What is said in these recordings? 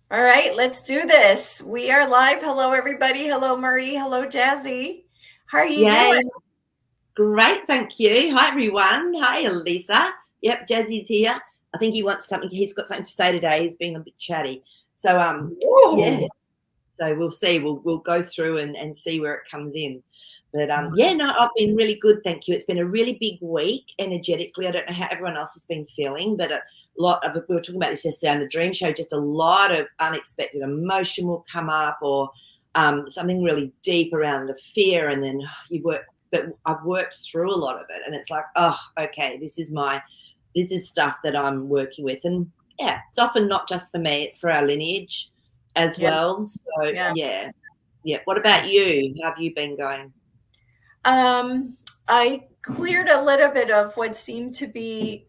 All right, let's do this. We are live. Hello, everybody. Hello, Maree. Hello, Jazzy. How are you doing? Yay. Great, thank you. Hi, everyone. Hi, Elisa. Yep, Jazzy's here. I think he wants something. He's got something to say today. He's been a bit chatty. So, yeah. Ooh, So we'll see. We'll go through and see where it comes in. But wow. yeah, no, I've been really good, thank you. It's been a really big week energetically. I don't know how everyone else has been feeling, but a lot of we were talking about this yesterday on the Dream Show. Just a lot of unexpected emotion will come up, or something really deep around the fear, and then you work. But I've worked through a lot of it, and it's like, oh, okay, this is stuff that I'm working with, and yeah, it's often not just for me; it's for our lineage as Yeah, well. So yeah. yeah, yeah. What about you? How have you been going? Um, I cleared a little bit of what seemed to be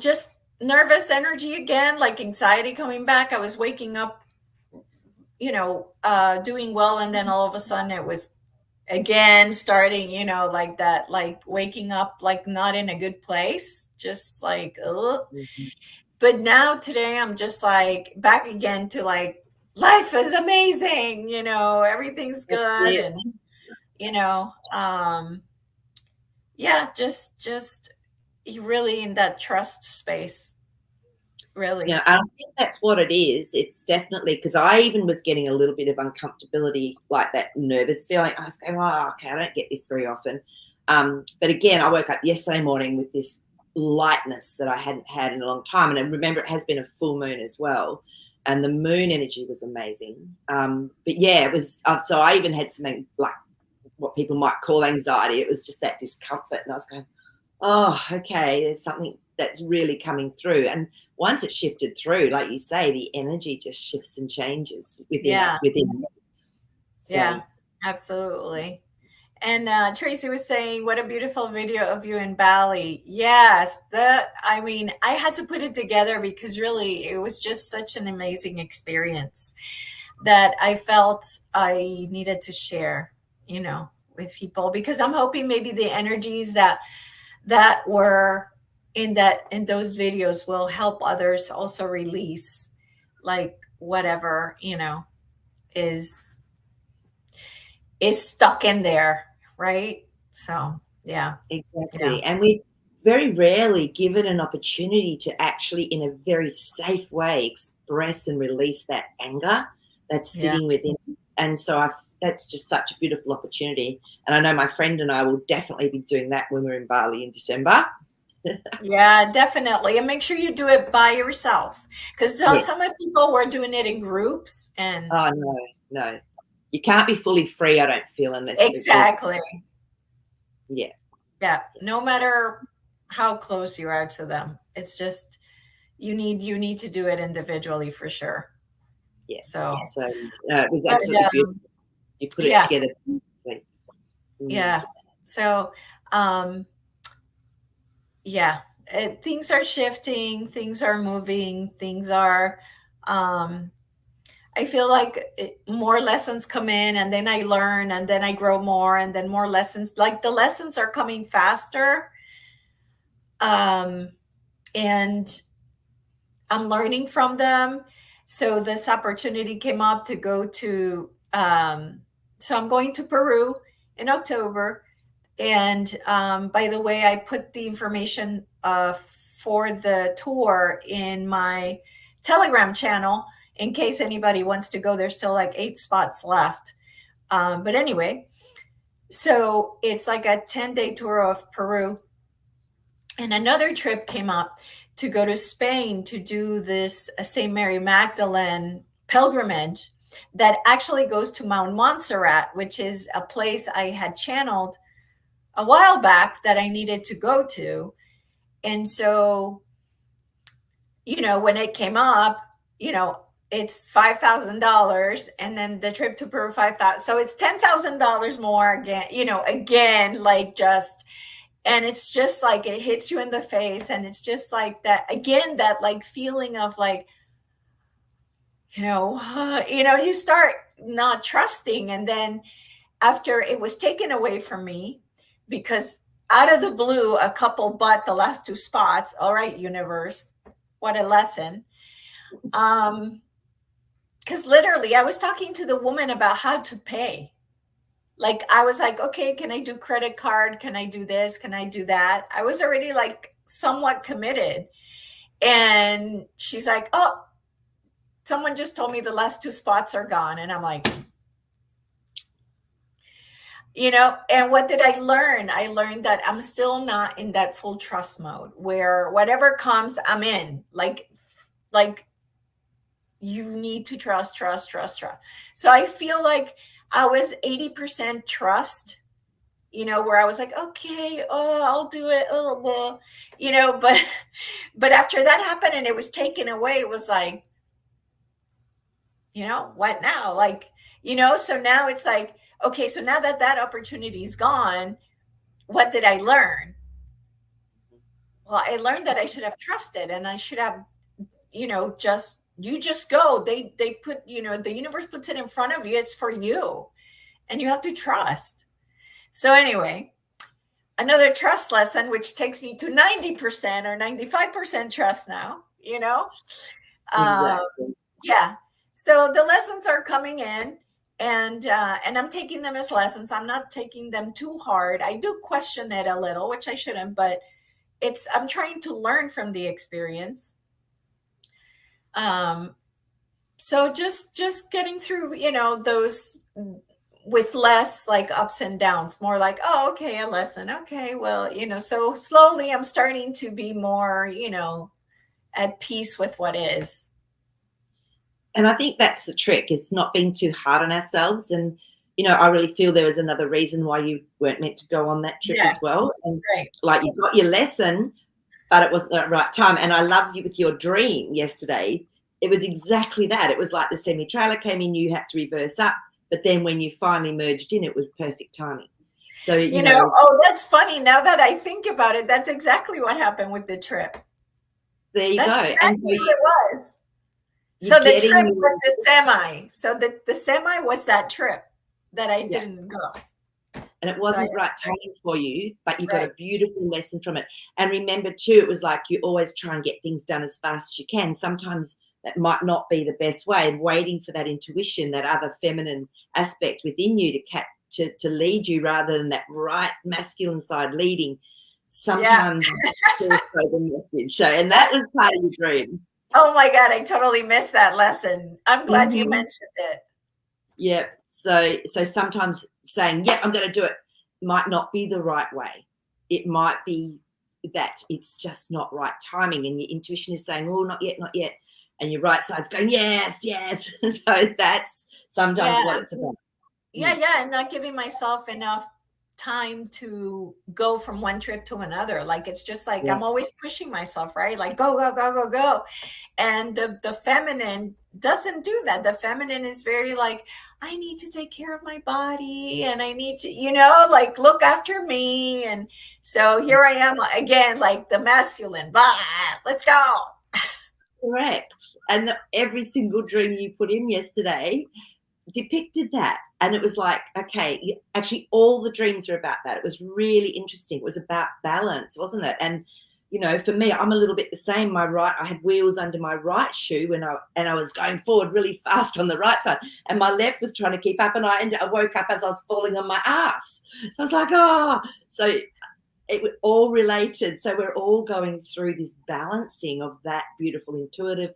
just nervous energy again, like anxiety coming back. I was waking up, doing well, and then all of a sudden it was again starting, like that, like waking up, like not in a good place, just like, ugh. Mhm. But now today I'm just like back again to like life is amazing, everything's That's good. it. And you know yeah, just you really in that trust space, Yeah, really. I think that's what it is. It's definitely because I even was getting a little bit of uncomfortability, like that nervous feeling. I was going, oh, okay, I don't get this very often. But again, I woke up yesterday morning with this lightness that I hadn't had in a long time. And I remember it has been a full moon as well. And the moon energy was amazing. But yeah, it was. So I even had something like what people might call anxiety. It was just that discomfort. And I was going, oh, okay, there's something that's really coming through. And once it's shifted through, like you say, the energy just shifts and changes within it, Yeah, within it. So yeah, absolutely. And Tracy was saying, "What a beautiful video of you in Bali." Yes, I mean, I had to put it together because really, it was just such an amazing experience that I felt I needed to share, with people, because I'm hoping maybe the energies that were in those videos will help others also release, like whatever is is stuck in there, right? So yeah, yeah, exactly. And we very rarely give it an opportunity to actually, in a very safe way, express and release that anger that's yeah, sitting within us. And so that's just such a beautiful opportunity. And I know my friend and I will definitely be doing that when we're in Bali in December. yeah, definitely. And make sure you do it by yourself, because Yes. some of the people were doing it in groups, and Oh, no, no. You can't be fully free, I don't feel, unless there's exactly, yeah, yeah, no matter how close you are to them, it's just you need to do it individually for sure. yeah. So, So, it was but absolutely beautiful. You put it yeah, together beautifully. Mm. yeah. So, um, yeah, things are shifting, things are moving, things are. Um, I feel like more lessons come in, and then I learn, and then I grow more, and then more lessons. Like the lessons are coming faster, um, and I'm learning from them. So this opportunity came up to go to. So I'm going to Peru in October. And by the way, I put the information for the tour in my Telegram channel in case anybody wants to go. There's still like 8 spots left. But anyway, so it's like a 10-day tour of Peru. And another trip came up to go to Spain to do this St. Mary Magdalene pilgrimage that actually goes to Mount Montserrat, which is a place I had channeled a while back that I needed to go to. And so, when it came up, it's $5,000, and then the trip to Peru 5,000. So it's $10,000 more again, again, like just, and it's just like it hits you in the face, and it's just like that again, that like feeling of like, you start not trusting, and then after it was taken away from me because out of the blue a couple bought the last 2 spots. All right, universe, What a lesson. Um, because literally, I was talking to the woman about how to pay. Like, I was like, okay, can I do credit card? Can I do this? Can I do that? I was already like somewhat committed. And she's like, oh, someone just told me the last two spots are gone. And I'm like, and what did I learn? I learned that I'm still not in that full trust mode where whatever comes, I'm in. Like you need to trust, trust, trust, trust. So I feel like I was 80% trust, where I was like, okay, oh, I'll do it. Oh, well, but but after that happened and it was taken away, it was like, what now? Like, so now it's like, okay, so now that that opportunity is gone, what did I learn? Well, I learned that I should have trusted and I should have, just go. They put, the universe puts it in front of you. It's for you. And you have to trust. So anyway, another trust lesson, which takes me to 90% or 95% trust now, Um, Exactly. yeah. So the lessons are coming in and I'm taking them as lessons. I'm not taking them too hard. I do question it a little, which I shouldn't, but I'm trying to learn from the experience. Um, so just getting through, those with less like ups and downs, more like, oh, okay, a lesson. Okay, well, so slowly I'm starting to be more, at peace with what is. And I think that's the trick. It's not being too hard on ourselves. And, I really feel there was another reason why you weren't meant to go on that trip Yeah, as well. And right. like you got your lesson, but it wasn't the right time. And I love you with your dream yesterday. It was exactly that. It was like the semi trailer came in, you had to reverse up. But then when you finally merged in, it was perfect timing. So, Oh, that's funny. Now that I think about it, that's exactly what happened with the trip. there you go. That's And so exactly what it was. you're So the trip getting, was the semi. So the semi was that trip that I yeah. didn't go. And it So wasn't right timing for you, but you got right. a beautiful lesson from it. And remember, too, it was like you always try and get things done as fast as you can. Sometimes that might not be the best way, and waiting for that intuition, that other feminine aspect within you to lead you rather than that right masculine side leading. Yeah. Sometimes also the message. So, and that was part of your dreams. Oh my God, I totally missed that lesson. I'm glad you Mm-hmm. mentioned it. Yeah. So sometimes saying, yeah, I'm going to do it might not be the right way. It might be that it's just not right timing and your intuition is saying, oh, not yet, not yet. And your right side's going, yes, yes. So that's sometimes what Yeah. it's about. Yeah, Mm. yeah, and not giving myself enough time to go from one trip to another. Like it's just like Yeah. I'm always pushing myself, right? Like go, go, go, go, go. And the feminine doesn't do that. The feminine is very like, I need to take care of my body and I need to, like look after me. And so here I am again, like the masculine, bah, let's go. Correct. And every single dream you put in yesterday depicted that. And it was like, okay, actually, all the dreams were about that. It was really interesting. It was about balance, wasn't it? And for me, I'm a little bit the same. I had wheels under my right shoe, and I was going forward really fast on the right side, and my left was trying to keep up, and I woke up as I was falling on my ass. So I was like, oh, so it was all related. So we're all going through this balancing of that beautiful, intuitive,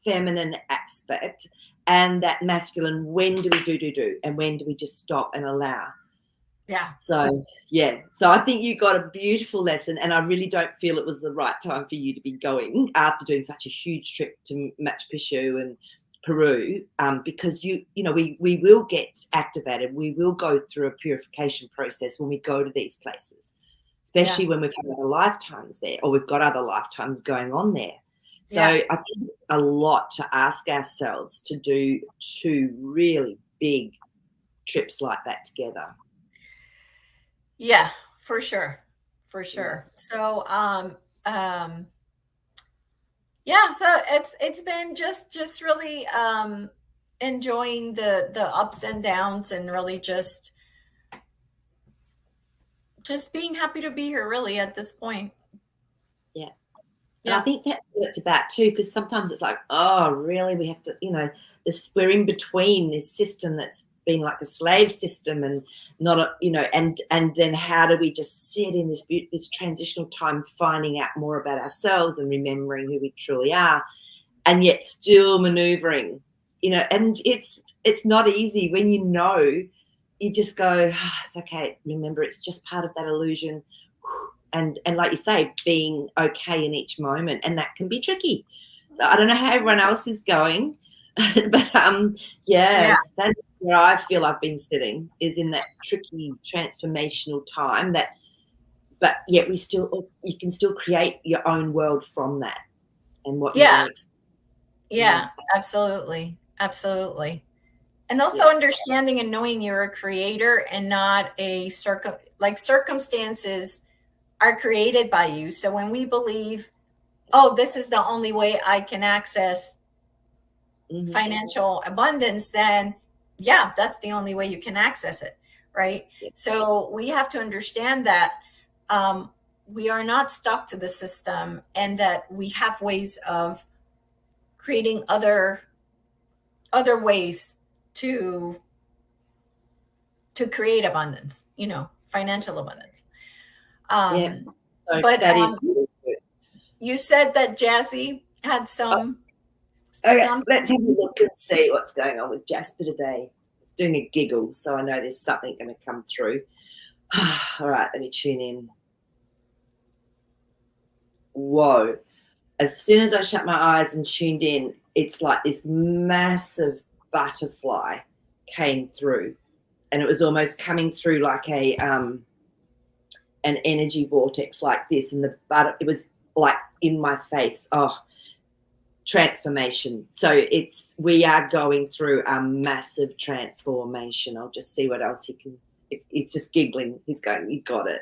feminine aspect and that masculine. When do we do, and when do we just stop and allow? Yeah. So yeah, so I think you got a beautiful lesson, and I really don't feel it was the right time for you to be going after doing such a huge trip to Machu Picchu and Peru, because we will get activated. We will go through a purification process when we go to these places, Yeah. especially when we've had other lifetimes there, or we've got other lifetimes going on there. So Yeah. I think it's a lot to ask ourselves to do two really big trips like that together. Yeah, for sure. For Yeah. sure. So um yeah, so it's been just really enjoying the ups and downs and really just being happy to be here really at this point. Yeah. And I Yeah. think that's what it's about too, because sometimes it's like, oh, really? We have to, we're in between this system that's been like a slave system, and not a, and then how do we just sit in this transitional time, finding out more about ourselves and remembering who we truly are, and yet still maneuvering, and it's not easy when you just go, oh, it's okay. Remember, it's just part of that illusion. And like you say, being okay in each moment, and that can be tricky. So I don't know how everyone else is going, but Yeah. that's where I feel I've been sitting, is in that tricky transformational time. But yet you can still create your own world from that, and what you Yeah. want to experience. Yeah. Absolutely. Absolutely. And also Yeah, understanding and knowing you're a creator and not circumstances are created by you. So when we believe, oh, this is the only way I can access hmm, financial abundance, then yeah, that's the only way you can access it, right? yeah, So we have to understand that um, we are not stuck to the system, and that we have ways of creating other ways to create abundance, financial abundance. yeah. Um, So but that is really good. you said that Jazzy had Oh, okay, some. let's have a look and see what's going on with Jasper today. It's doing a giggle, so I know there's something going to come through. All right, let me tune in. Whoa. As soon as I shut my eyes and tuned in, it's like this massive butterfly came through, and it was almost coming through like an energy vortex like this, and it was like in my face. Oh, transformation. So we are going through a massive transformation. I'll just see what else he can. It's just giggling. He's going, you got it.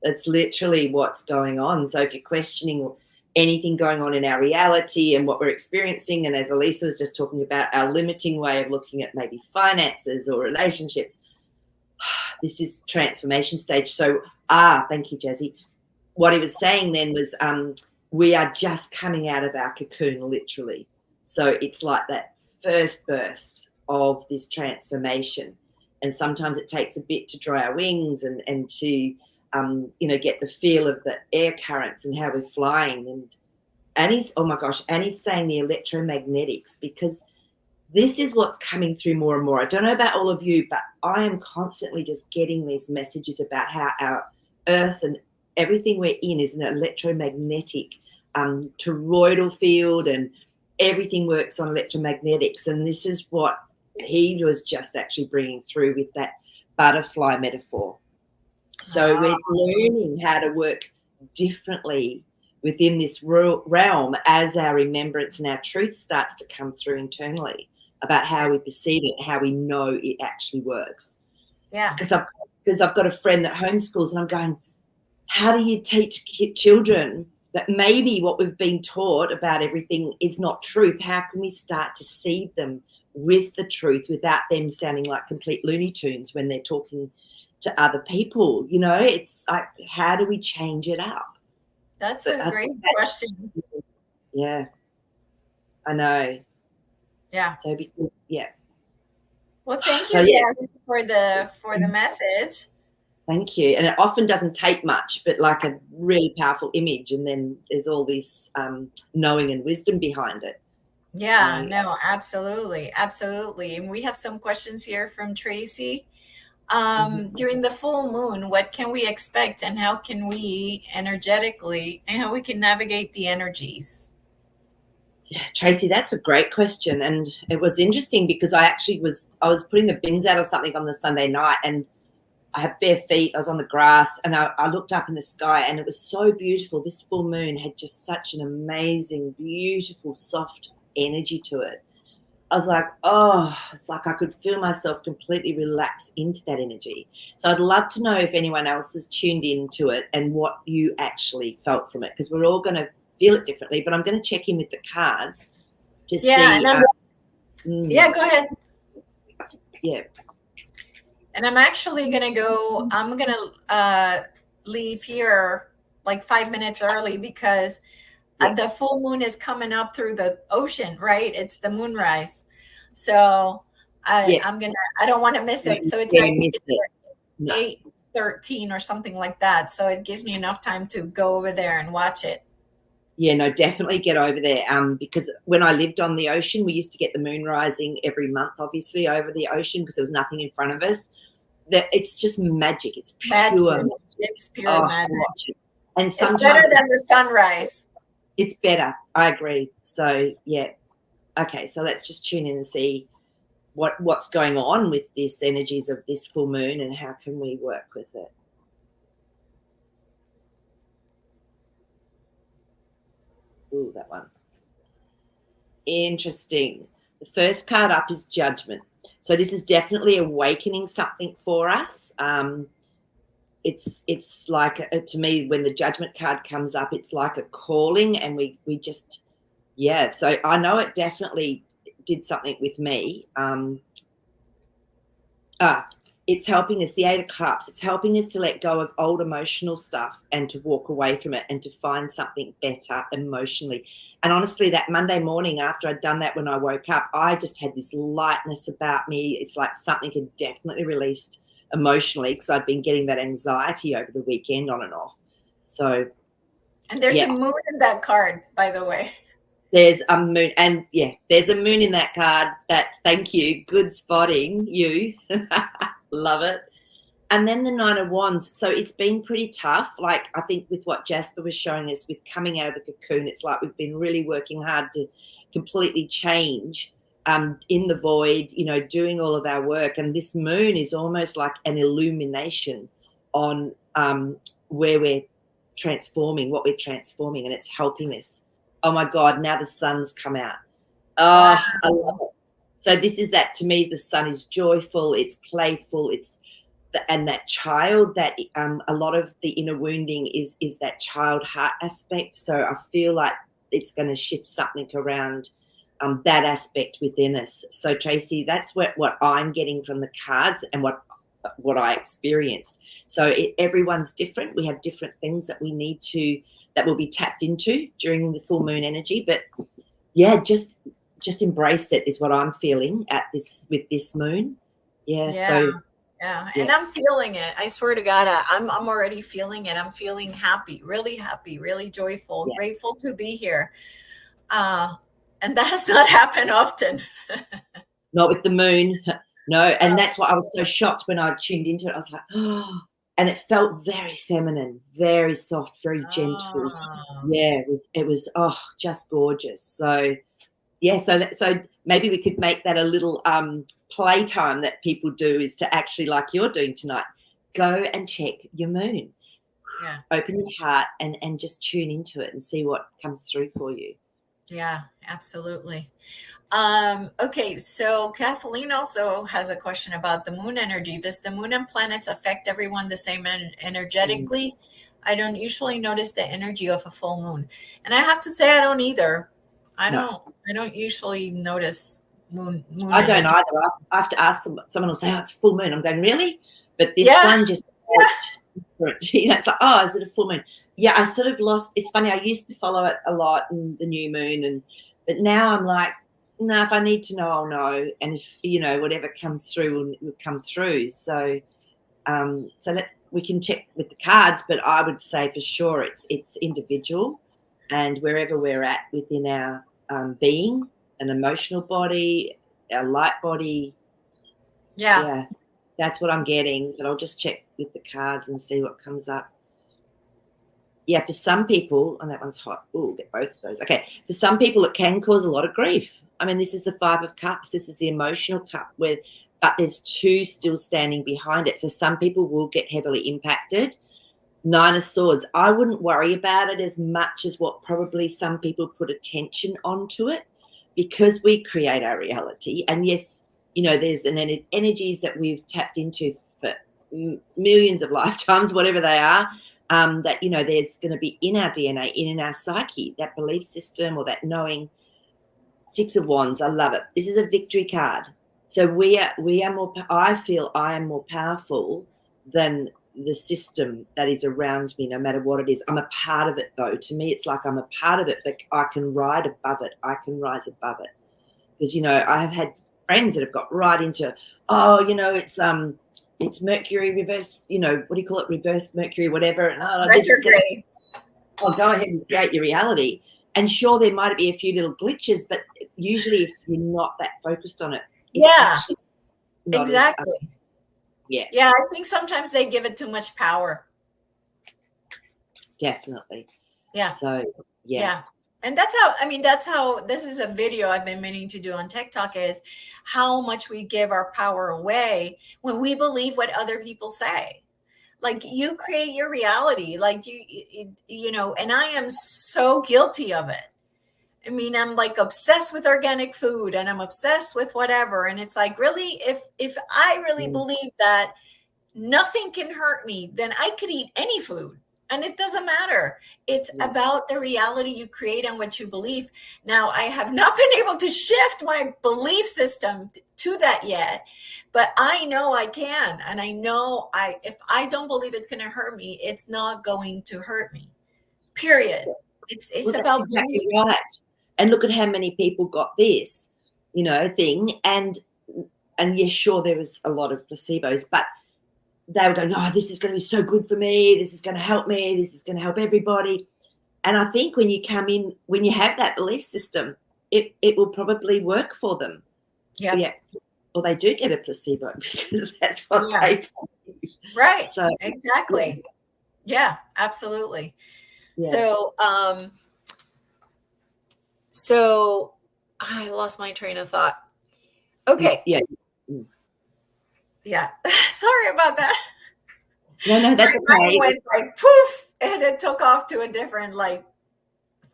That's literally what's going on. So if you're questioning anything going on in our reality and what we're experiencing, and as Elisa was just talking about, our limiting way of looking at maybe finances or relationships, this is transformation stage. So thank you, Jazzy. What he was saying then was, we are just coming out of our cocoon, literally. So it's like that first burst of this transformation. And sometimes it takes a bit to dry our wings, and to, get the feel of the air currents and how we're flying. And oh my gosh, and he's saying the electromagnetics, because this is what's coming through more and more. I don't know about all of you, but I am constantly just getting these messages about how our earth and everything we're in is an electromagnetic toroidal field, and everything works on electromagnetics. And this is what he was just actually bringing through with that butterfly metaphor. So we're learning how to work differently within this realm as our remembrance and our truth starts to come through internally about how we perceive it, how we know it actually works. Yeah. Because I've got a friend that homeschools, and I'm going, how do you teach children that maybe what we've been taught about everything is not truth? How can we start to seed them with the truth without them sounding like complete Looney Tunes when they're talking to other people? It's like, how do we change it up? That's But a great question. yeah, I know. Yeah. So because, yeah, Well, thank so you, yeah. Jazzy, for the message. Thank you. And it often doesn't take much, but like a really powerful image, and then there's all this knowing and wisdom behind it. Yeah, So no, absolutely, absolutely. And we have some questions here from Tracy. mhm. During the full moon, what can we expect, and how can we energetically, and how we can navigate the energies? Yeah, Tracy, that's a great question. And it was interesting because I was putting the bins out or something on the Sunday night, and I had bare feet. I was on the grass, and I looked up in the sky, and it was so beautiful. This full moon had just such an amazing, beautiful, soft energy to it. I was like, oh, it's like I could feel myself completely relax into that energy. So I'd love to know if anyone else has tuned into it and what you actually felt from it, because we're all going to feel it differently. But I'm going to check in with the cards to Yeah, see. yeah, Mm, go ahead. yeah. And I'm gonna leave here like 5 minutes early because Yeah. the full moon is coming up through the ocean, right? It's the moonrise. So Yeah. I don't want to miss Don't it. So it's at dare miss it. No. 8:13 or something like that. So it gives me enough time to go over there and watch it. Yeah, no, definitely get over there. Because when I lived on the ocean, we used to get the moon rising every month, obviously, over the ocean because there was nothing in front of us. That it's just magic. It's pure Magic. magic. It's pure Oh, magic. watch it. And It's better sometimes than the sunrise. it's better. I agree. So yeah. Okay, so let's just tune in and see what's going on with this energies of this full moon and how can we work with it. Ooh, that one. Interesting. The first card up is Judgment. So this is definitely awakening something for us. It's like, to me, when the Judgment card comes up, it's like a calling, and we just, yeah. So I know it definitely did something with me. It's helping us, the Eight of Cups, it's helping us to let go of old emotional stuff and to walk away from it and to find something better emotionally. And honestly, that Monday morning after I'd done that, when I woke up, I just had this lightness about me. It's like something had definitely released emotionally because I'd been getting that anxiety over the weekend on and off. So, And there's a yeah, moon in that card, by the way. there's a moon. And yeah, there's a moon in that card. Thank you. Good spotting, you. Love it. And then the Nine of Wands. So it's been pretty tough. Like, I think with what Jasper was showing us with coming out of the cocoon, it's like we've been really working hard to completely change in the void, doing all of our work. And this moon is almost like an illumination on where we're transforming, what we're transforming, and it's helping us. Oh my God, now the sun's come out. Wow. Oh, I love it. So this is that, to me, the sun is joyful, it's playful, and that child, that a lot of the inner wounding is that child heart aspect. So I feel like it's going to shift something around that aspect within us. So Tracy, that's what I'm getting from the cards and what I experienced. So everyone's different. We have different things that we need that will be tapped into during the full moon energy. But yeah, just embrace it is what I'm feeling with this moon. Yeah. Yeah. So Yeah. yeah. And I'm feeling it. I swear to God, I'm already feeling it. I'm feeling happy, really joyful, Yeah. grateful to be here. And that has not happened often. Not with the moon. No. And that's why I was so shocked when I tuned into it. I was like, oh, and it felt very feminine, very soft, very gentle. Oh. Yeah, it was just gorgeous. So yeah, so maybe we could make that a little playtime that people do, is to actually, like you're doing tonight, go and check your moon. Yeah. Open your heart and just tune into it and see what comes through for you. Yeah, absolutely. Okay, so Kathleen also has a question about the moon energy. Does the moon and planets affect everyone the same energetically? I don't usually notice the energy of a full moon. And I have to say I don't either. No, I don't usually notice moon I don't energy. either. I have to ask someone will say, "Oh, it's full moon." I'm going, "Really?" But this Yeah, one just felt different. It's like, "Oh, is it a full moon?" Yeah, I sort of lost. It's funny. I used to follow it a lot in the new moon, but now I'm like, no, if I need to know, I'll know, and if whatever comes through will come through. So, we can check with the cards, but I would say for sure it's individual, and wherever we're at within our being, an emotional body, our light body. yeah, Yeah, that's what I'm getting. But I'll just check with the cards and see what comes up. Yeah, for some people, and that one's hot. Oh, get both of those. Okay, for some people, it can cause a lot of grief. I mean, this is the Five of Cups. This is the emotional cup, but there's two still standing behind it. So some people will get heavily impacted. Nine of Swords. I wouldn't worry about it as much as what probably some people put attention onto it, because we create our reality. And yes, there's energies that we've tapped into for millions of lifetimes, whatever they are, that, there's going to be in our DNA, in our psyche, that belief system or that knowing. Six of Wands. I love it. This is a victory card. So we are more, I feel I am more powerful than the system that is around me, no matter what it is. I'm a part of it, though. To me, it's like I'm a part of it, but I can ride above it. I can rise above it. Because, I have had friends that have got right into, it's Mercury reverse, what do you call it? Reverse Mercury, whatever. And this is going Retrograde. to go ahead and create your reality. And sure, there might be a few little glitches, but usually if you're not that focused on it, it's Yeah, actually not exactly. yeah. Yeah, I think sometimes they give it too much power. Definitely. Yeah. So, yeah. And that's how this is a video I've been meaning to do on TikTok, is how much we give our power away when we believe what other people say. Like, you create your reality, like and I am so guilty of it. I mean, I'm like obsessed with organic food, and I'm obsessed with whatever. And it's like, really, if I really believe that nothing can hurt me, then I could eat any food. And it doesn't matter. It's about the reality you create and what you believe. Now, I have not been able to shift my belief system to that yet, but I know I can. And I know if I don't believe it's going to hurt me, it's not going to hurt me. Period. It's Well, that's about exactly belief. right. And look at how many people got this, thing. And yes, sure, there was a lot of placebos, but they were going, oh, this is going to be so good for me. This is going to help me. This is going to help everybody. And I think when you come in, when you have that belief system, it will probably work for them. Yeah. Yeah. Or they do get a placebo because that's what they believe. Right. So, Exactly. Yeah, absolutely. yeah. So I lost my train of thought. Okay. Yeah. Yeah. Sorry about that. No, that's My mind okay. went like poof, and it took off to a different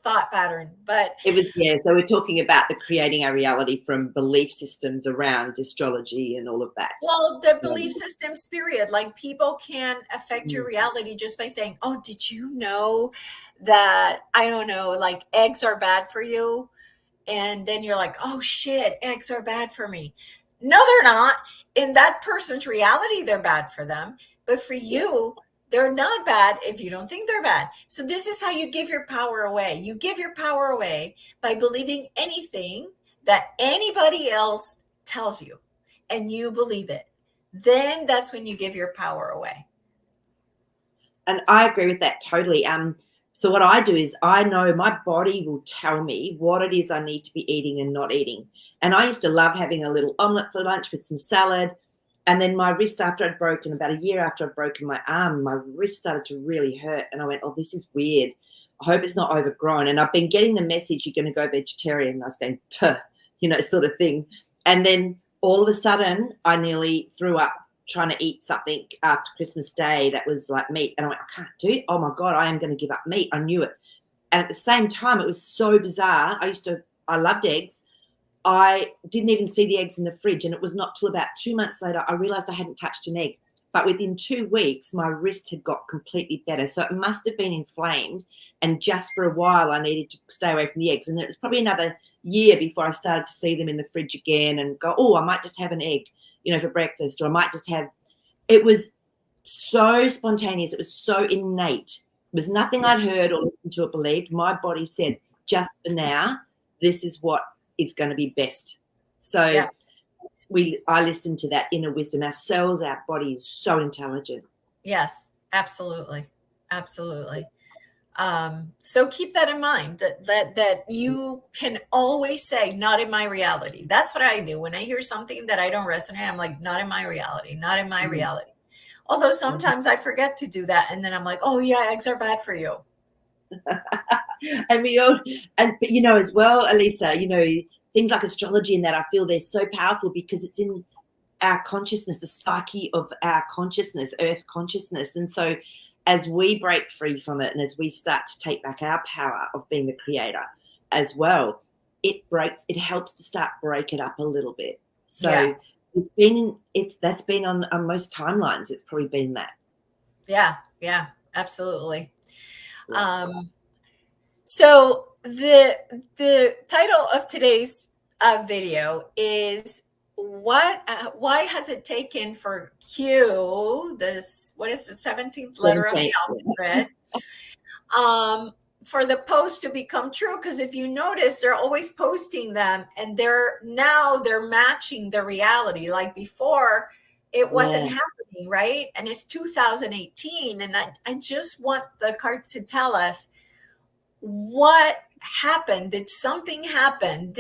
thought pattern. But It was, yeah. So we're talking about the creating our reality from belief systems around astrology and all of that. well, the So, belief systems, period. Like, people can affect your reality just by saying, "Oh, did you know that, I don't know, like, eggs are bad for you?" And then you're like, "Oh shit, eggs are bad for me." No, they're not. In that person's reality, they're bad for them. But for yeah. you, they're not bad if you don't think they're bad. So this is how you give your power away. You give your power away by believing anything that anybody else tells you, and you believe it. Then that's when you give your power away. And I agree with that totally. So what I do is I know my body will tell me what it is I need to be eating and not eating. And I used to love having a little omelette for lunch with some salad. And then my wrist, after I'd broken, about a year after I'd broken my arm, my wrist started to really hurt. And I went, oh, this is weird. I hope it's not overgrown. And I've been getting the message, you're going to go vegetarian. And I was going, puh, sort of thing. And then all of a sudden, I nearly threw up trying to eat something after Christmas Day that was like meat. And I went, I can't do it. Oh my God, I am going to give up meat. I knew it. And at the same time, it was so bizarre. I loved eggs. I didn't even see the eggs in the fridge. And it was not till about 2 months later, I realized I hadn't touched an egg. But within 2 weeks, my wrist had got completely better. So it must have been inflamed. And just for a while, I needed to stay away from the eggs. And it was probably another year before I started to see them in the fridge again and go, oh, I might just have an egg, for breakfast, or I might just have. It was so spontaneous. It was so innate. It was nothing I'd heard or listened to or believed. My body said, just for now, this is what is going to be best. So Yeah. I listen to that inner wisdom. Our cells, our body is so intelligent. Yes, absolutely. Absolutely. So keep that in mind, that you can always say, not in my reality. That's what I do. When I hear something that I don't resonate, I'm like, not in my reality, not in my reality. Although sometimes I forget to do that. And then I'm like, oh yeah, eggs are bad for you. And but as well, Elisa, things like astrology and that, I feel they're so powerful because it's in our consciousness, the psyche of our consciousness, earth consciousness. And so as we break free from it and as we start to take back our power of being the creator as well, it helps to start break it up a little bit. So that's been on most timelines. It's probably been that. Yeah, absolutely. So the title of today's video is, why has it taken for Q, this, what is the 17th letter of the 17th. alphabet, um, for the post to become true? Because if you notice, they're always posting them, and they're matching the reality. Like before, it wasn't Yeah, happening, right? And it's 2018, and I just want the cards to tell us what happened. Did something happen?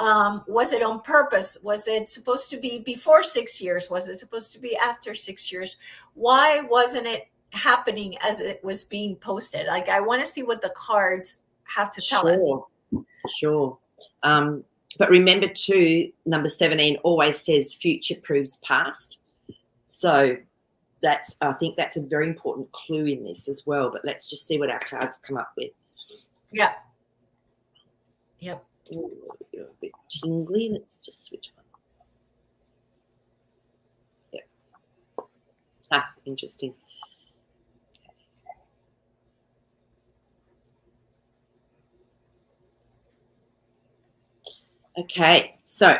Was it on purpose? Was it supposed to be before 6 years? Was it supposed to be after 6 years? Why wasn't it happening as it was being posted? Like, I want to see what the cards have to tell us. sure, sure. But remember too, number 17 always says future proves past. So I think that's a very important clue in this as well. But let's just see what our cards come up with. Yeah. Yep. Ooh, you're a bit tingly. Let's just switch one. Yep. Interesting. Okay, so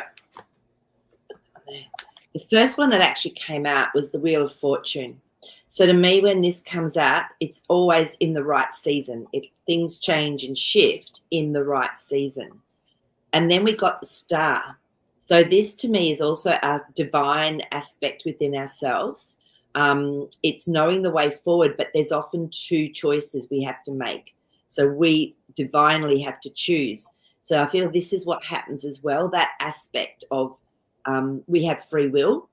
the first one that actually came out was the Wheel of Fortune. So to me, when this comes out, it's always in the right season. If things change and shift in the right season. And then we got the Star. So this to me is also a divine aspect within ourselves. It's knowing the way forward, but there's often two choices we have to make. So we divinely have to choose. So I feel this is what happens as well, that aspect of we have free will,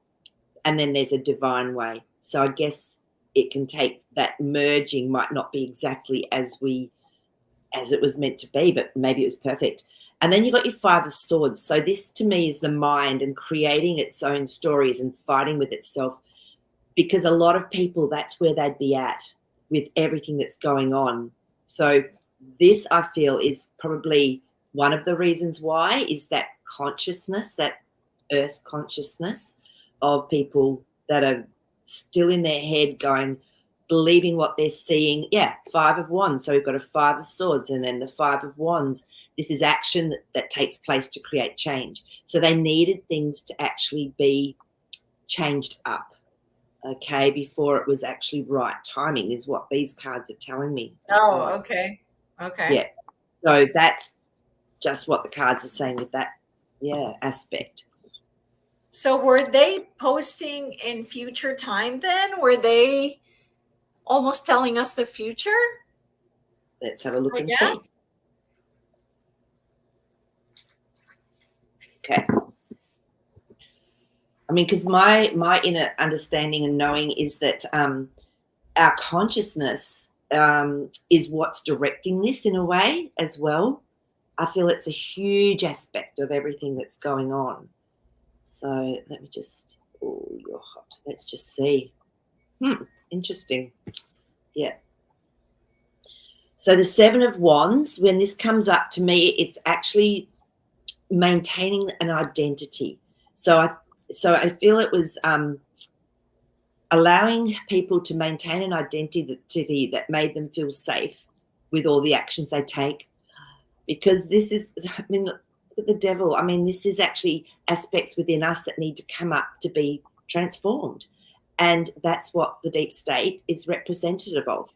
and then there's a divine way. So I guess it can take that merging might not be exactly as it was meant to be, but maybe it was perfect. And then you got your Five of Swords. So this to me is the mind and creating its own stories and fighting with itself, because a lot of people, that's where they'd be at with everything that's going on. So this, I feel, is probably one of the reasons why, is that consciousness, that earth consciousness of people that are still in their head going, believing what they're seeing. Yeah, Five of Wands. So we've got a Five of Swords and then the Five of Wands. This is action that takes place to create change. So they needed things to actually be changed up, okay, before it was actually right timing, is what these cards are telling me. Oh, okay. Okay. Yeah. So that's just what the cards are saying with that, aspect. So were they posting in future time then? Were they almost telling us the future? Let's have a look I and see. guess. Okay. I mean, because my inner understanding and knowing is that our consciousness is what's directing this in a way as well. I feel it's a huge aspect of everything that's going on. So let me just, oh, you're hot. Let's just see. Interesting. Yeah. So the Seven of Wands, when this comes up to me, it's actually maintaining an identity. So I feel it was allowing people to maintain an identity that made them feel safe with all the actions they take. Because this is, I mean, look at the devil. I mean, this is actually aspects within us that need to come up to be transformed. And that's what the deep state is representative of.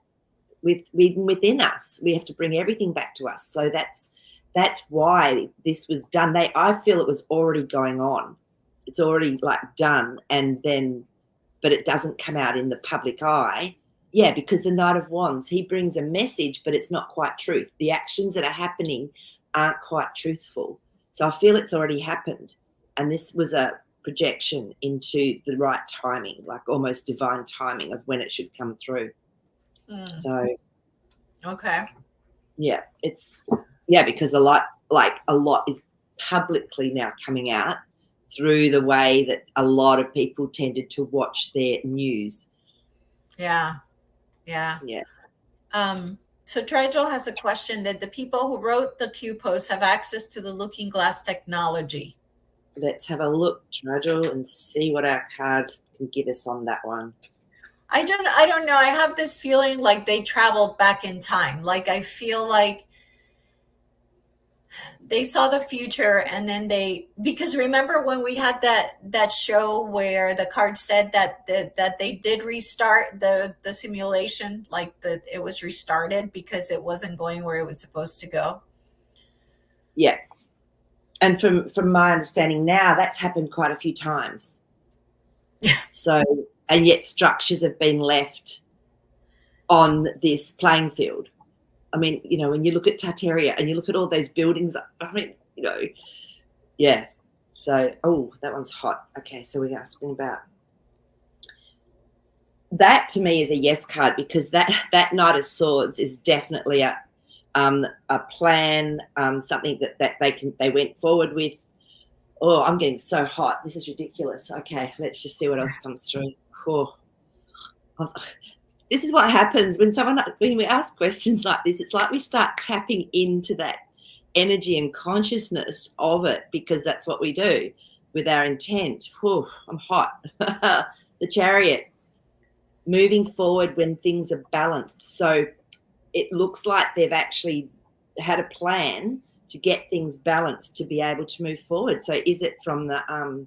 Within us, we have to bring everything back to us. So that's why this was done. I feel it was already going on. It's already like done, and then, but it doesn't come out in the public eye. Yeah, because the Knight of Wands, he brings a message, but it's not quite truth. The actions that are happening aren't quite truthful. So I feel it's already happened. And this was a projection into the right timing, like almost divine timing of when it should come through. So Okay. yeah, because a lot is publicly now coming out through the way that a lot of people tended to watch their news. Yeah. So Trel has a question that the people who wrote the Qposts have access to the looking glass technology. Let's have a look, Nigel, and see what our cards can give us on that one. I don't know. I have this feeling like they traveled back in time. Like I feel like They saw the future, and then because remember when we had that show where the card said that they did restart the simulation, like it was restarted because it wasn't going where it was supposed to go. Yeah. And from my understanding now, that's happened quite a few times. So, and yet structures have been left on this playing field. I mean, when you look at Tartaria and you look at all those buildings, I mean, yeah. So, that one's hot. Okay, so we're asking about that. To me is a yes card, because that Knight of Swords is definitely a plan, something that they went forward with. Oh, I'm getting so hot. This is ridiculous. Okay, let's just see what else comes through. Oh. This is what happens when we ask questions like this. It's like we start tapping into that energy and consciousness of it, because that's what we do with our intent. Whew, I'm hot. The Chariot, moving forward when things are balanced. So it looks like they've actually had a plan to get things balanced to be able to move forward. So is it from the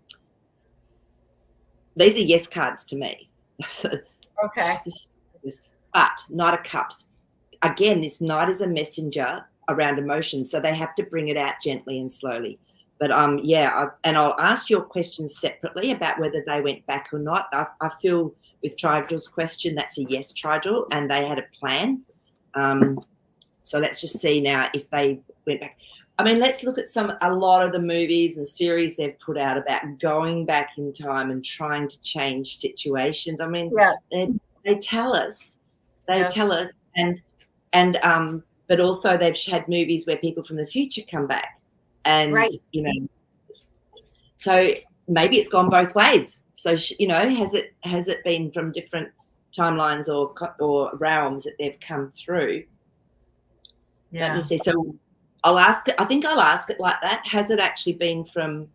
these are yes cards to me. Okay. But Knight of Cups, again, this Knight is a messenger around emotions, so they have to bring it out gently and slowly. But and I'll ask your questions separately about whether they went back or not. I feel with Trigel's question, that's a yes, Trigel, and they had a plan. So let's just see now if they went back. I mean, let's look at a lot of the movies and series they've put out about going back in time and trying to change situations. I mean, they tell us, and but also they've had movies where people from the future come back, and so maybe it's gone both ways. So has it been from different timelines or realms that they've come through? Yeah. Let me see. So I'll ask it. I think I'll ask it like that. Has it actually been from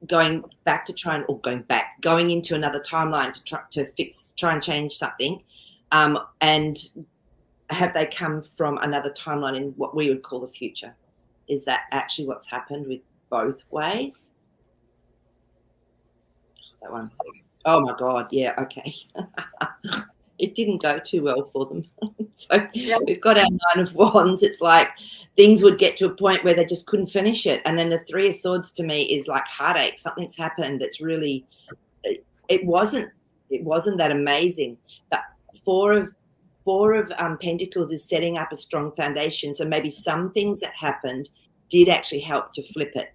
going back to going into another timeline to try and change something, and have they come from another timeline in what we would call the future? Is that actually what's happened with both ways? That one. Oh my God. Yeah. Okay. It didn't go too well for them. So we've got our Nine of Wands. It's like things would get to a point where they just couldn't finish it. And then the Three of Swords to me is like heartache. Something's happened that's really, it wasn't that amazing. But Four of Pentacles is setting up a strong foundation. So maybe some things that happened did actually help to flip it,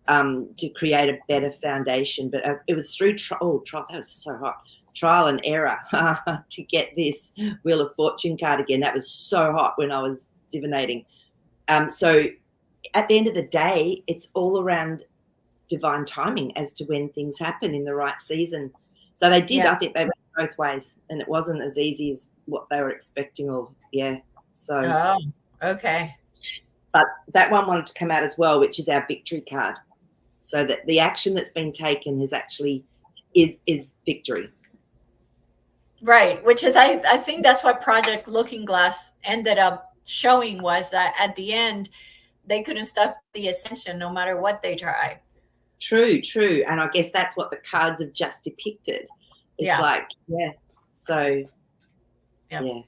to create a better foundation. But it was through trial. That was so hot. Trial and error to get this Wheel of Fortune card again. That was so hot when I was divinating. So at the end of the day, it's all around divine timing as to when things happen in the right season. So they did. I think they went both ways, and it wasn't as easy as what they were expecting. So okay. But that one wanted to come out as well, which is our victory card. So that the action that's been taken is actually is victory. Right, which is I think that's what Project Looking Glass ended up showing, was that at the end they couldn't stop the ascension no matter what they tried. True. And I guess that's what the cards have just depicted. It's so yeah.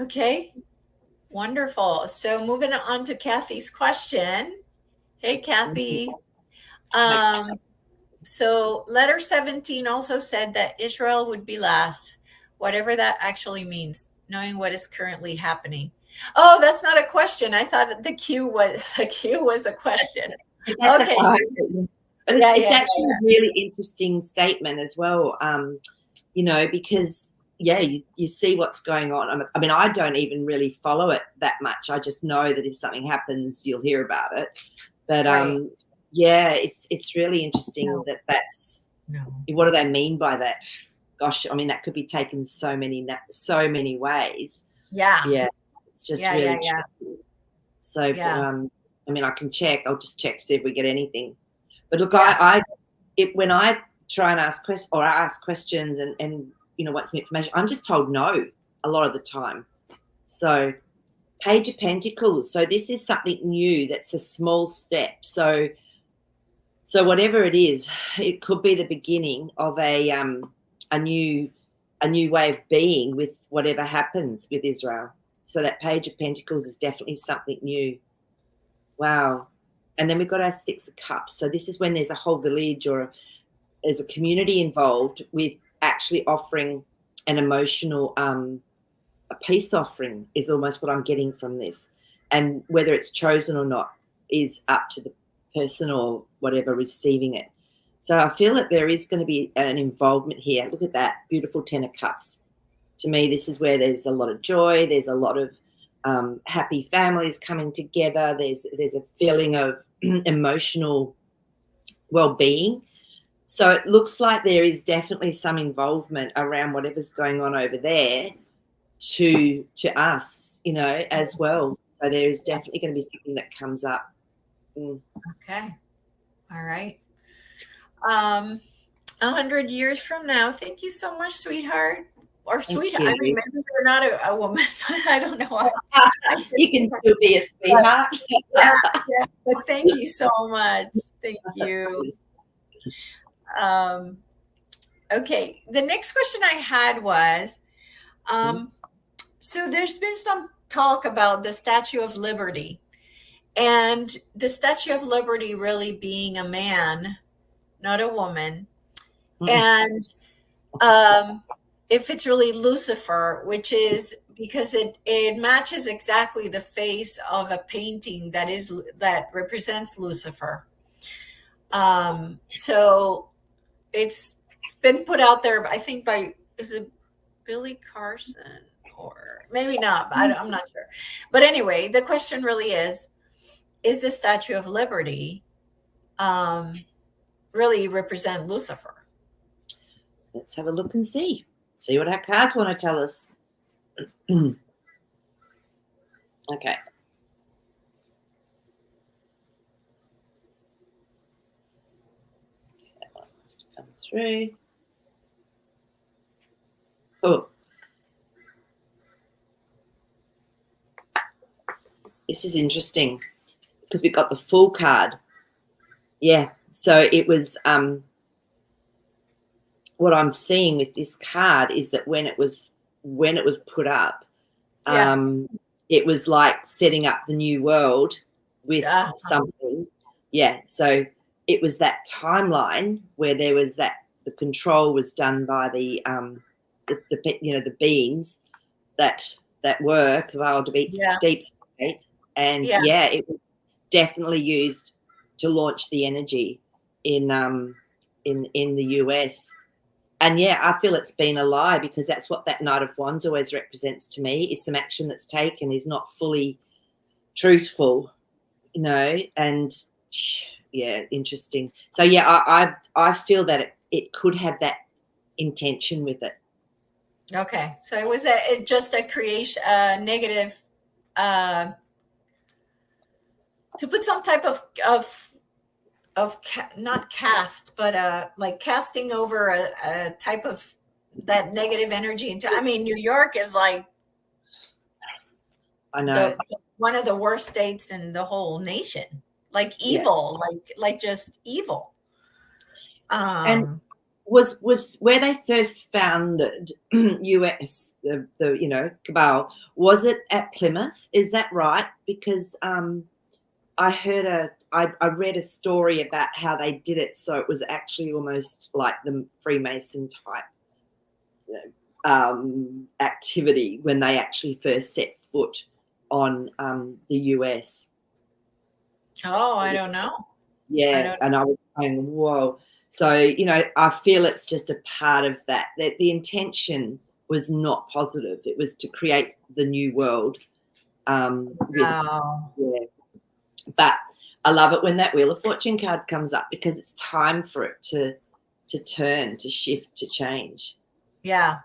Okay, wonderful. So moving on to Kathy's question. Hey, Kathy. So letter 17 also said that Israel would be last, whatever that actually means, knowing what is currently happening. Oh, that's not a question. I thought the Q was a question. Okay. But it's actually a really interesting statement as well, because you see what's going on. I mean, I don't even really follow it that much. I just know that if something happens, you'll hear about it. But it's really interesting that's what do they mean by that? Gosh, I mean, that could be taken so many ways. It's just really tricky. So I mean, I can check. I'll just check, see if we get anything. But look, when I try and ask questions and want some information, I'm just told no a lot of the time. So Page of Pentacles. So this is something new. That's a small step. So whatever it is, it could be the beginning of a new way of being with whatever happens with Israel. So that Page of Pentacles is definitely something new. Wow. And then we've got our Six of Cups. So this is when there's a whole village or there's a community involved with actually offering an emotional a peace offering is almost what I'm getting from this. And whether it's chosen or not is up to the person or whatever receiving it. So I feel that there is going to be an involvement here. Look at that beautiful Ten of Cups. To me, this is where there's a lot of joy. There's a lot of happy families coming together. There's a feeling of emotional well-being. So it looks like there is definitely some involvement around whatever's going on over there to us, as well. So there is definitely going to be something that comes up. Okay. All right. 100 years from now. Thank you so much, sweetheart. Or sweetheart. I mean, maybe you're not a woman. I don't know. You can still be a sweetheart. Yeah, but thank you so much. Thank you. Okay. The next question I had was, so there's been some talk about the Statue of Liberty, and the Statue of Liberty really being a man, not a woman. And if it's really Lucifer, which is because it matches exactly the face of a painting that represents Lucifer. So it's been put out there, I think is it Billy Carson or maybe not, but I'm not sure. But anyway, the question really is the Statue of Liberty really represent Lucifer? Let's have a look and see what our cards want to tell us. Okay. That one wants to come through. Oh. This is interesting because we got the Fool card. Yeah. So it was what I'm seeing with this card is that when it was put up, it was like setting up the new world with something. Yeah. So it was that timeline where there was the control was done by the beings that work of our deep state. And it was definitely used to launch the energy in the US. And I feel it's been a lie because that's what that Knight of Wands always represents to me, is some action that's taken is not fully truthful, and interesting. So I feel that it could have that intention with it. Okay. So it was just a creation, negative, to put some type of not cast, but like casting over a type of that negative energy into. I mean, New York is like, I know, one of the worst states in the whole nation. Like evil, like just evil. And was where they first founded US, the cabal, was it at Plymouth? Is that right? Because I heard I read a story about how they did it, so it was actually almost like the Freemason type activity when they actually first set foot on the US. Oh, I don't know. Yeah, and I was going, whoa. So, I feel it's just a part of that the intention was not positive. It was to create the new world. But I love it when that Wheel of Fortune card comes up because it's time for it to turn, to shift, to change. Yeah.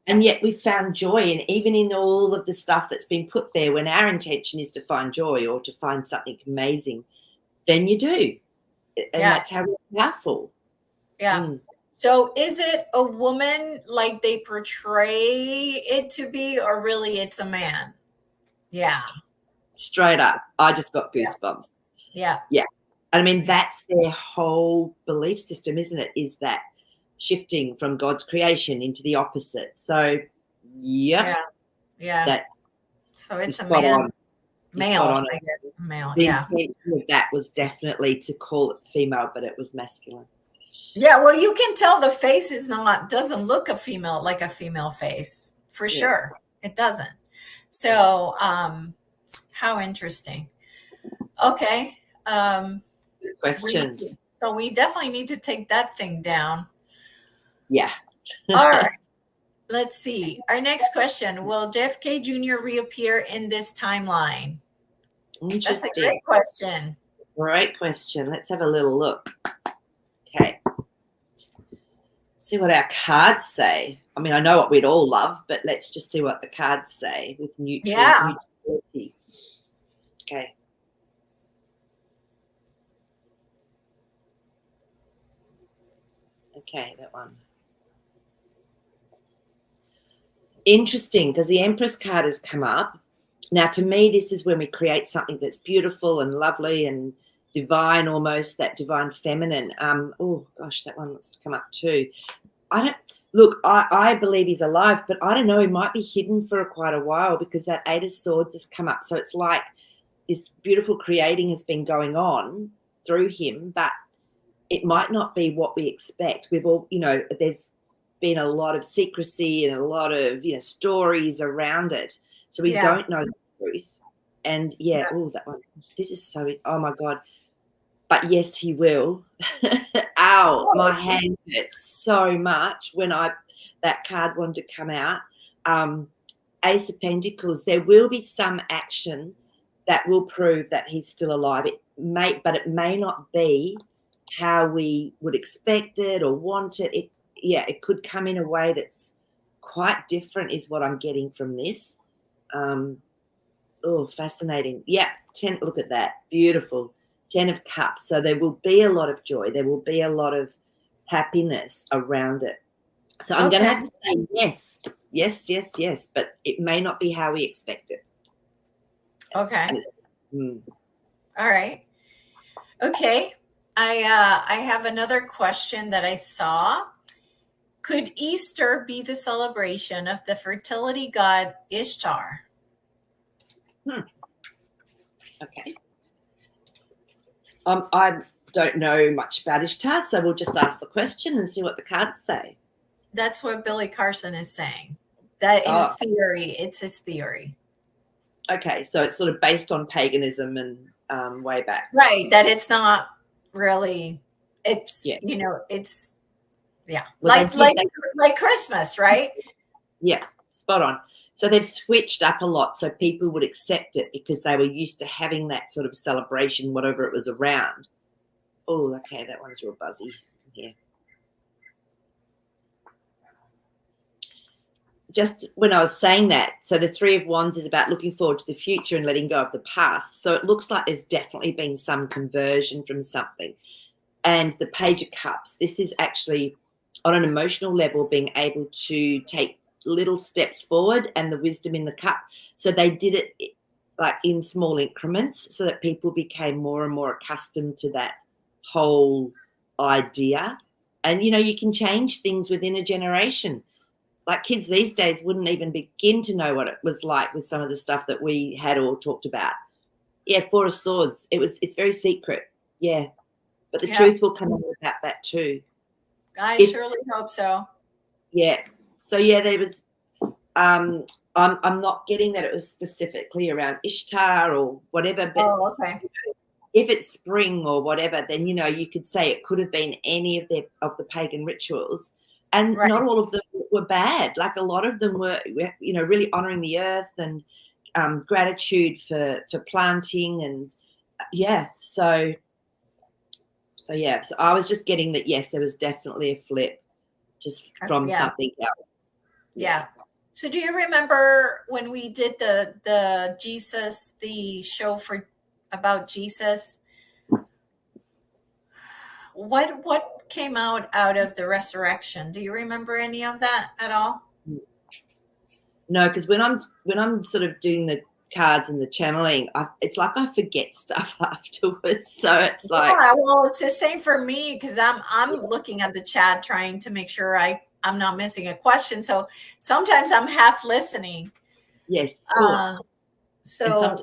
And yet we found joy, and even in all of the stuff that's been put there, when our intention is to find joy or to find something amazing, then you do. And that's how we're powerful. Yeah. So is it a woman like they portray it to be, or really it's a man? Yeah. Straight up, I just got Yeah. goosebumps. Yeah. Yeah. I mean, Yeah. that's their whole belief system, isn't it? Is that shifting from God's creation into the opposite. So, yep, Yeah. Yeah. that's So you're it's a spot man, on. You're spot male, on. I guess. Male. The Yeah. intention of that was definitely to call it female, but it was masculine. Yeah. Well, you can tell the face is not, doesn't look a female, like a female face for Yeah. sure. It doesn't. So, how interesting. Okay. Good We, questions. so we definitely need to take that thing down. Yeah. All right. Let's see. Our next question: will JFK Jr. reappear in this timeline? That's a Interesting. great question. Great question. Let's have a little look. Okay. See what our cards say. I mean, I know what we'd all love, but let's just see what the cards say with Yeah. neutrality. Okay. Okay, that one. Interesting, because the Empress card has come up. Now, to me, this is when we create something that's beautiful and lovely and divine, almost that divine feminine. Oh gosh, that one wants to come up too. I don't look. I believe he's alive, but I don't know. He might be hidden for quite a while because that Eight of Swords has come up. So it's like this beautiful creating has been going on through him, but it might not be what we expect. We've all, there's been a lot of secrecy and a lot of, stories around it. So we Yeah. don't know the truth. And yeah, Yeah. oh, that one. This is so, oh my God. But yes, he will. Ow, my hand hurts so much when that card wanted to come out. Ace of Pentacles, there will be some action that will prove that he's still alive. But it may not be how we would expect it or want it. It could come in a way that's quite different, is what I'm getting from this. Fascinating. Yeah, 10, look at that. Beautiful. 10 of Cups. So there will be a lot of joy. There will be a lot of happiness around it. So I'm going to Okay. have to say yes. Yes, yes, yes. But it may not be how we expect it. Okay. All right. Okay. I have another question that I saw. Could Easter be the celebration of the fertility god Ishtar? Okay. I don't know much about Ishtar, so we'll just ask the question and see what the cards say. That's what Billy Carson is saying. That is theory. It's his theory. Okay, so it's sort of based on paganism and way back. Right. That it's not really. It's Well, like Christmas, right? Yeah, spot on. So they've switched up a lot so people would accept it because they were used to having that sort of celebration, whatever it was around. Oh, okay, that one's real buzzy here. Just when I was saying that, so the Three of Wands is about looking forward to the future and letting go of the past. So it looks like there's definitely been some conversion from something. And the Page of Cups, this is actually on an emotional level being able to take little steps forward and the wisdom in the cup. So they did it like in small increments so that people became more and more accustomed to that whole idea. And, you can change things within a generation. Like kids these days wouldn't even begin to know what it was like with some of the stuff that we had or talked about. Yeah, Four of Swords. It's very secret. Yeah. But the truth will come out about that too. I surely hope so. Yeah. So yeah, there was I'm not getting that it was specifically around Ishtar or whatever, but okay. if it's spring or whatever, then you could say it could have been any of the pagan rituals. And not all of them were bad. Like a lot of them were, really honoring the earth and gratitude for planting and So yeah, so I was just getting that. Yes, there was definitely a flip, just from something else. Yeah. So do you remember when we did the Jesus, the show about Jesus? what came out of the resurrection? Do you remember any of that at all? No, because when I'm sort of doing the cards and the channeling, it's like I forget stuff afterwards. So it's like, Yeah, well, it's the same for me because I'm looking at the chat trying to make sure I'm not missing a question. So sometimes I'm half listening. yes, of Uh, course. And so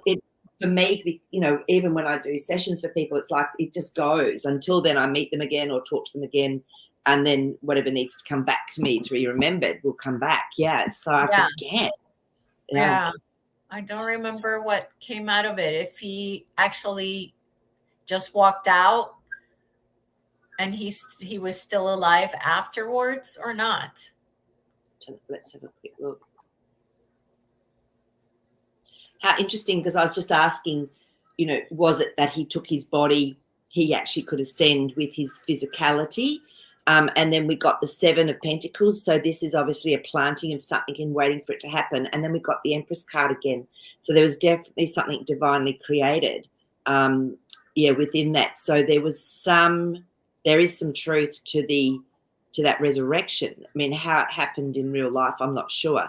for me, even when I do sessions for people, it's like it just goes until then I meet them again or talk to them again. And then whatever needs to come back to me to be remembered will come back. Yeah. So I yeah, forget. Yeah. yeah. I don't remember what came out of it. If he actually just walked out and he was still alive afterwards or not. Let's have a quick look. How interesting, because I was just asking, was it that he took his body, he actually could ascend with his physicality? And then we got the Seven of Pentacles. So this is obviously a planting of something and waiting for it to happen. And then we got the Empress card again. So there was definitely something divinely created, within that. So there is some truth to that resurrection. I mean, how it happened in real life, I'm not sure.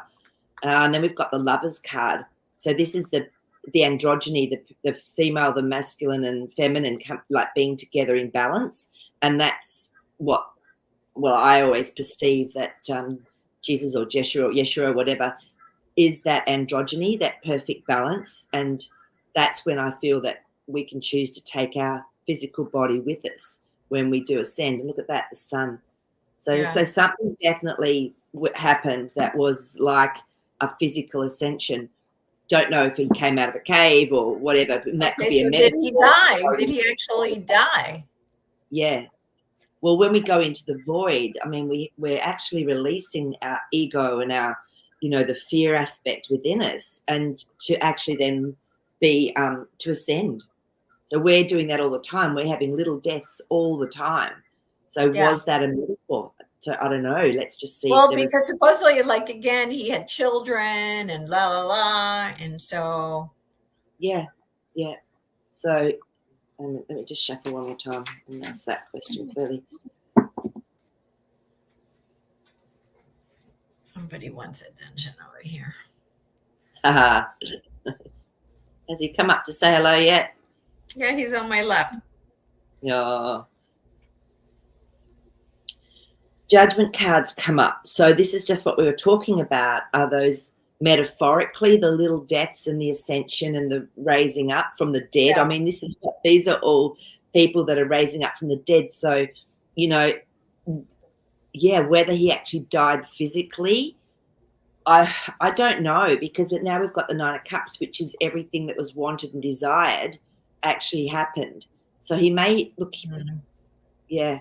And then we've got the Lovers card. So this is the androgyny, the female, the masculine and feminine, like being together in balance. And that's what, well, I always perceive that Jesus or Yeshua, whatever, is that androgyny, that perfect balance. And that's when I feel that we can choose to take our physical body with us when we do ascend. And look at that, the sun. So, Yeah. so something definitely happened that was like a physical ascension. Don't know if he came out of a cave or whatever. And that could Okay, be a so did he metaphor. die? Did he actually die? Yeah. Well, when we go into the void, I mean, we're actually releasing our ego and our, the fear aspect within us, and to actually then be to ascend. So we're doing that all the time. We're having little deaths all the time. So Yeah. was that a metaphor? So I don't know. Let's just see if Well, there was. because supposedly, like again, he had children and la la la, and so Yeah, yeah. So let me just shuffle one more time and ask that question clearly. somebody wants attention over here. Has he come up to say hello yet? Yeah, he's on my lap. Yeah. Judgment cards come up. So this is just what we were talking about. Are those metaphorically the little deaths and the ascension and the raising up from the dead? Yeah. I mean, these are all people that are raising up from the dead. So, whether he actually died physically, I don't know, because now we've got the Nine of Cups, which is everything that was wanted and desired actually happened. So he may look. Mhm. Yeah,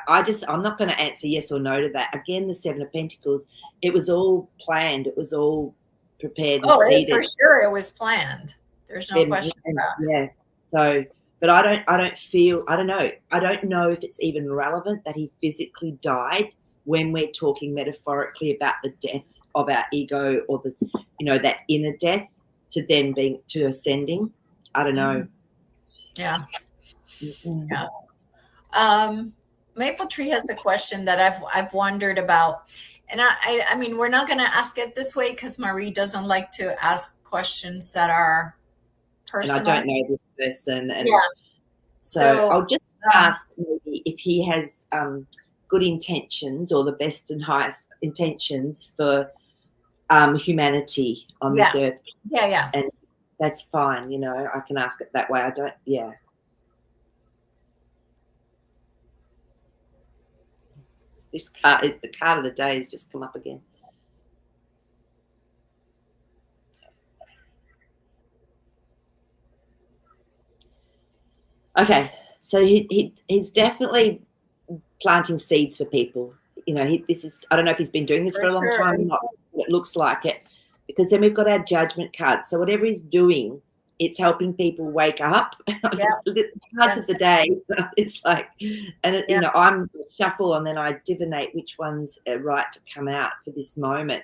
I'm not going to answer yes or no to that. Again, the Seven of Pentacles, it was all planned. It was all prepared and For seeded. sure, it was planned. There's no question about it. Yeah. So, but I don't feel, I don't know. I don't know if it's even relevant that he physically died when we're talking metaphorically about the death of our ego, or that inner death to ascending. I don't know. Yeah. Mm-mm. Yeah. Maple Tree has a question that I've wondered about, and I mean we're not going to ask it this way because Maree doesn't like to ask questions that are And I personal. don't know this person, Yeah. and so So I'll just ask maybe if he has good intentions, or the best and highest intentions for humanity on yeah, this earth, yeah, yeah. and that's fine. I can ask it that way. I don't. Yeah. This card, the card of the day, has just come up again. Okay, so he's definitely planting seeds for people. This is, I don't know if he's been doing this For for a long sure. time or not. It looks like it, because then we've got our Judgment card. So whatever he's doing, it's helping people wake up. Yeah. The cards of Yes. the day, it's like, and Yeah. I'm shuffle and then I divinate which ones are right to come out for this moment.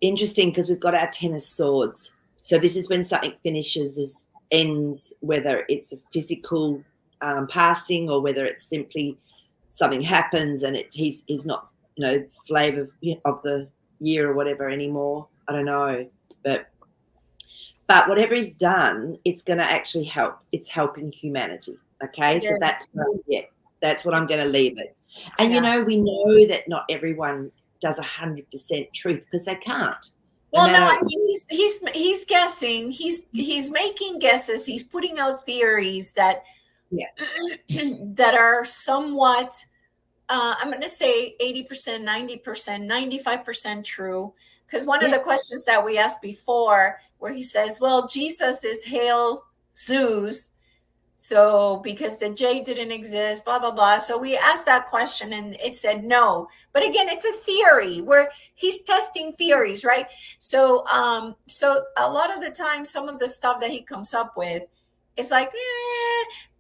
Interesting, because we've got our Ten of Swords. So this is when something ends, whether it's a physical passing, or whether it's simply something happens and he's not, flavor of the year or whatever anymore. I don't know, but whatever he's done, it's going to actually help. It's helping humanity. Okay, so Yes. that's what I'm going to leave it. And Yeah. we know that not everyone does 100% truth, because they can't. No Well, no, I matter. mean he's guessing. He's making guesses. He's putting out theories that Yeah, that are somewhat I'm going to say 80%, 90%, 95% true. Because one of yeah, the questions that we asked before, where he says, well, Jesus is Hail Zeus. So because the J didn't exist, blah, blah, blah. So we asked that question and it said no. But again, it's a theory where he's testing theories, right? So a lot of the time, some of the stuff that he comes up with is like,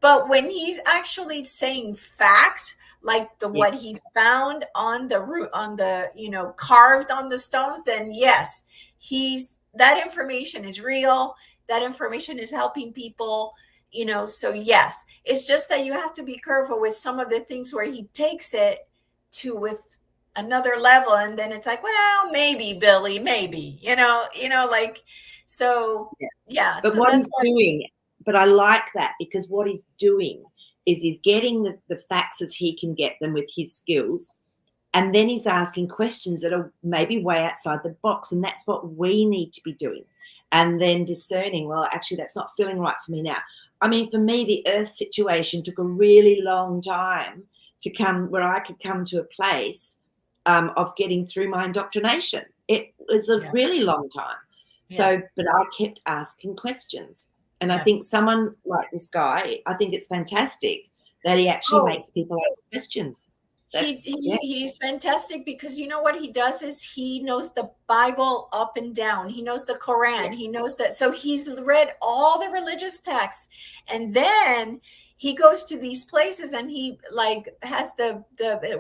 but when he's actually saying facts, like yeah. what he found on the root, on the, carved on the stones, then yes, that information is real. That information is helping people, so yes, it's just that you have to be careful with some of the things where he takes it to with another level, and then it's like, well, maybe Billy, maybe, like, so Yeah. yeah, But so what that's he's why. doing, but I like that, because what he's doing is he's getting the facts as he can get them with his skills. And then he's asking questions that are maybe way outside the box. And that's what we need to be doing. And then discerning, well, actually, that's not feeling right for me now. I mean, for me, the earth situation took a really long time to come where I could come to a place of getting through my indoctrination. It was a Yeah, really long time. yeah, So, but I kept asking questions. And I yeah. think someone like this guy, I think it's fantastic that he actually Oh, makes people ask questions. he, That's, he yeah, he's fantastic because you know what he does is he knows the Bible up and down. He knows the yeah, Quran. He knows that. So he's read all the religious texts, and then he goes to these places and he like has the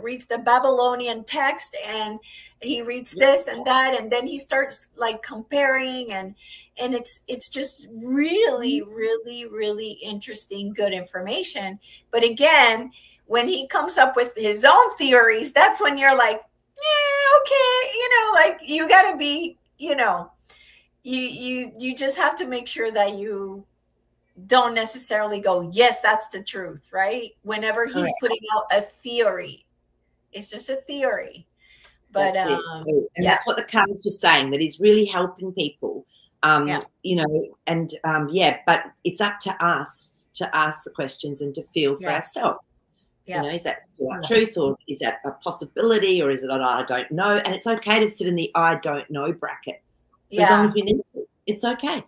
reads the Babylonian text, and he reads yeah. this and that, and then he starts like comparing, and it's just really, really, really interesting, good information. But again, when he comes up with his own theories, that's when you're like, yeah, okay, like you got to be, you just have to make sure that you don't necessarily go, yes, that's the truth, right? Whenever he's Correct. putting out a theory, it's just a theory. But That's it. So, and yeah, that's what the cards were saying, that he's really helping people. yeah, And yeah, but it's up to us to ask the questions and to feel for yeah, ourselves. yeah, Is that the yeah, truth, or is that a possibility, or is it I don't know? And it's okay to sit in the I don't know bracket for as long yeah, as we need to. It's okay.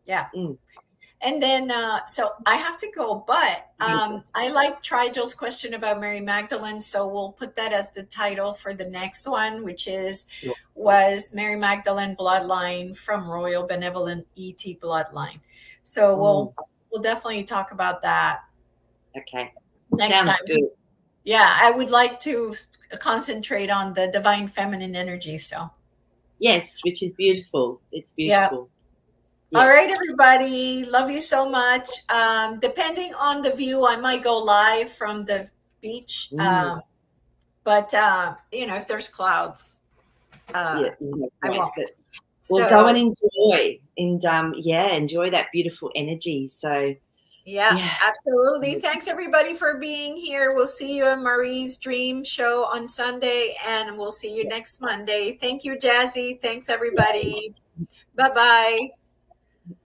yeah. Mm. And then, so I have to go, but Beautiful. I like Trigel's question about Mary Magdalene. So we'll put that as the title for the next one, which is, was Mary Magdalene bloodline from royal benevolent ET bloodline? So Mm. we'll definitely talk about that Okay. next Sounds time. good. Yeah, I would like to concentrate on the divine feminine energy. So Yes, which is beautiful. It's yeah. beautiful. All Yeah. right, everybody. Love you so much. Depending on the view, I might go live from the beach. Mm. But if there's clouds, Yeah, uh, there's no I point. won't. But we'll go and So enjoy, and yeah, enjoy that beautiful energy. So yeah, yeah, absolutely. Thanks everybody for being here. We'll see you at Marie's Dream Show on Sunday, and we'll see you next Monday. Thank you, Jazzy. Thanks, everybody. Bye bye.